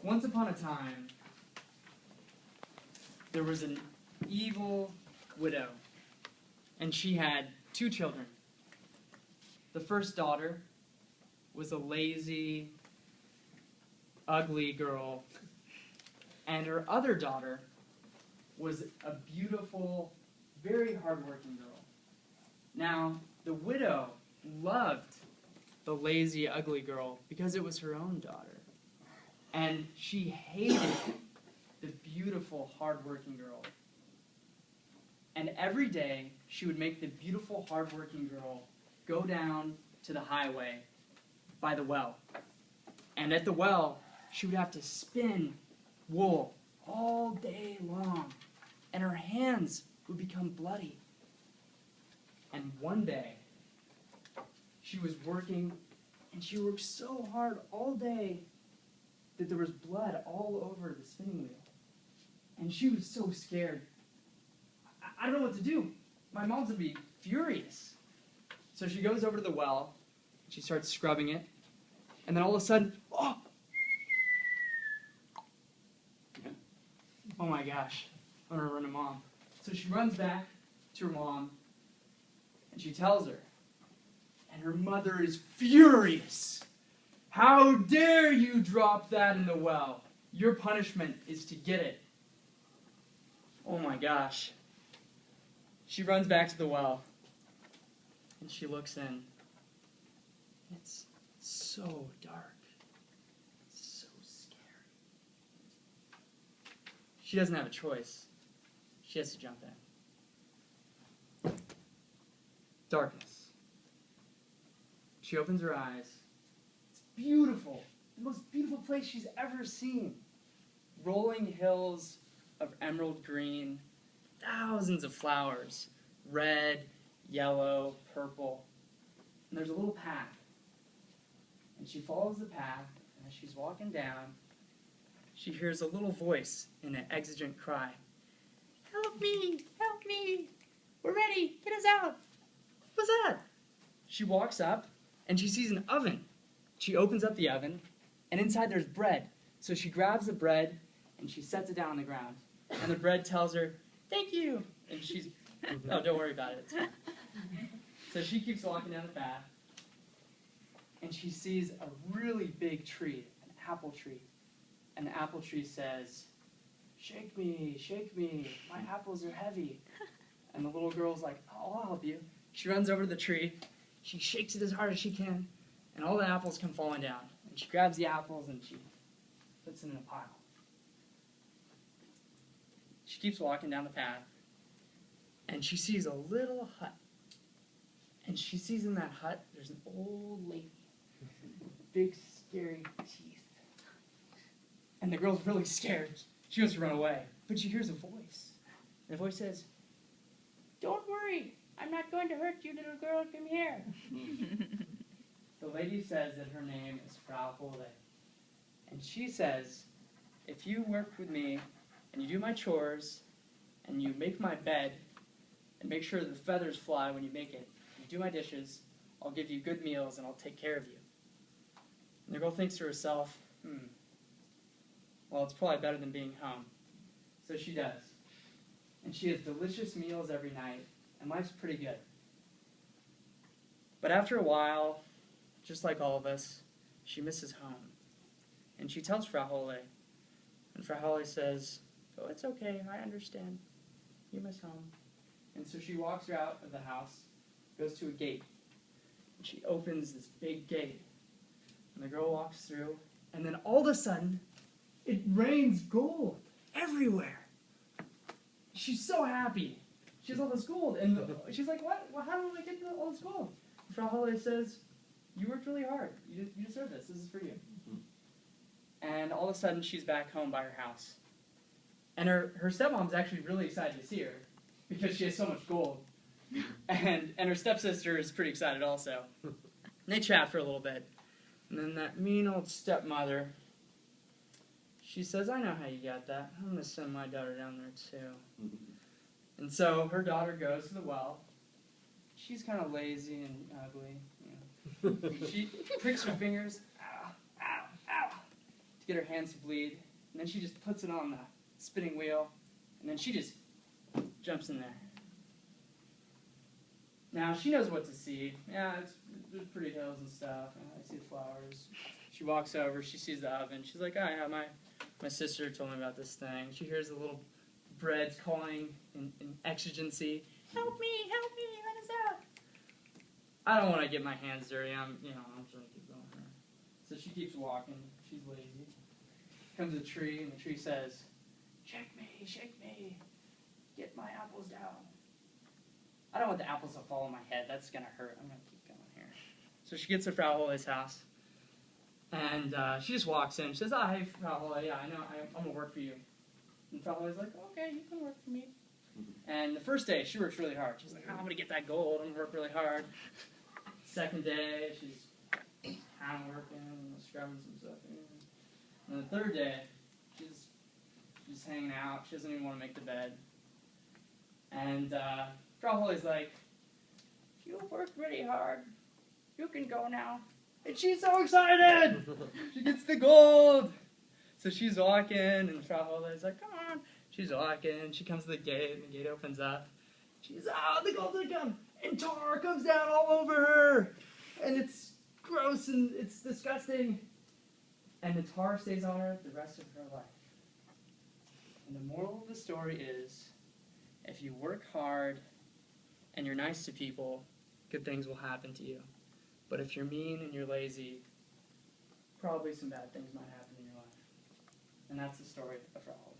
Once upon a time, there was an evil widow, and she had 2 children. The first daughter was a lazy, ugly girl, and her other daughter was a beautiful, very hardworking girl. Now, the widow loved the lazy, ugly girl because it was her own daughter. And she hated the beautiful, hardworking girl. And every day, she would make the beautiful, hardworking girl go down to the highway by the well. And at the well, she would have to spin wool all day long. And her hands would become bloody. And one day, she was working, and she worked so hard all day that there was blood all over the spinning wheel. And she was so scared. I don't know what to do. My mom's going to be furious. So she goes over to the well, and she starts scrubbing it, and then all of a sudden, oh my gosh, I'm going to run to Mom. So she runs back to her mom, and she tells her, and her mother is furious. How dare you drop that in the well? Your punishment is to get it. Oh my gosh. She runs back to the well, and she looks in. It's so dark. It's so scary. She doesn't have a choice. She has to jump in. Darkness. She opens her eyes. It's beautiful. The most beautiful place she's ever seen. Rolling hills of emerald green. Thousands of flowers. Red, yellow, purple. And there's a little path. And she follows the path, and as she's walking down, she hears a little voice in an exigent cry. Help me! Help me! We're ready! Get us out! What's that? She walks up, and she sees an oven. She opens up the oven, and inside there's bread. So she grabs the bread, and she sets it down on the ground. And the bread tells her, thank you! And she's, oh, don't worry about it. It's fine. So she keeps walking down the path, and she sees a really big tree, an apple tree. And the apple tree says, shake me, my apples are heavy. And the little girl's like, oh, I'll help you. She runs over to the tree, she shakes it as hard as she can, and all the apples come falling down. And she grabs the apples and she puts them in a pile. She keeps walking down the path, and she sees a little hut. And she sees in that hut, there's an old lady with big, scary teeth. And the girl's really scared. She wants to run away. But she hears a voice. And the voice says, don't worry. I'm not going to hurt you, little girl. Come here. The lady says that her name is Frau Holle. And she says, if you work with me, and you do my chores, and you make my bed, and make sure the feathers fly when you make it, and you do my dishes, I'll give you good meals, and I'll take care of you. And the girl thinks to herself, well, it's probably better than being home. So she does. And she has delicious meals every night, and life's pretty good. But after a while, just like all of us, she misses home. And she tells Frau Holle. And Frau Holle says, oh, it's okay, I understand. You miss home. And so she walks her out of the house, goes to a gate. And she opens this big gate. And the girl walks through, and then all of a sudden, it rains gold everywhere. She's so happy. She has all this gold. And she's like, what? Well, how did I get all this gold? Frau Holle says, you worked really hard. You deserve this. This is for you. And all of a sudden, she's back home by her house. And her stepmom's actually really excited to see her because she has so much gold. And her stepsister is pretty excited also. And they chat for a little bit. And then that mean old stepmother, she says, I know how you got that. I'm going to send my daughter down there too. And so her daughter goes to the well. She's kind of lazy and ugly. You know. She pricks her fingers, ow, ow, ow, to get her hands to bleed, and then she just puts it on the spinning wheel, and then she just jumps in there. Now, she knows what to see. Yeah, there's pretty hills and stuff. I see the flowers. She walks over, she sees the oven. She's like, oh, yeah, my sister told me about this thing. She hears the little breads calling in exigency. Help me, what is that? I don't want to get my hands dirty. I'm just going to keep going here. So she keeps walking. She's lazy. Comes a tree, and the tree says, shake me, get my apples down. I don't want the apples to fall on my head. That's going to hurt. I'm going to keep going here. So she gets to Frau Holle's house, and she just walks in. She says, oh, hey, Frau Holle, yeah, I know, I'm going to work for you. And Frau Holle's like, okay, you can work for me. And the first day, she works really hard. She's like, oh, I'm going to get that gold. I'm going to work really hard. Second day, she's kind of working and scrubbing some stuff in. And the third day, she's just hanging out. She doesn't even want to make the bed. And Frau Holle's like, you worked really hard. You can go now. And she's so excited! She gets the gold! So she's walking, and Frau Holle's like, come on. She's walking, she comes to the gate, and the gate opens up. She's, the gold's gonna come! And tar comes down all over her! And it's gross, and it's disgusting. And the tar stays on her the rest of her life. And the moral of the story is, if you work hard and you're nice to people, good things will happen to you. But if you're mean and you're lazy, probably some bad things might happen in your life. And that's the story of Frau Holle.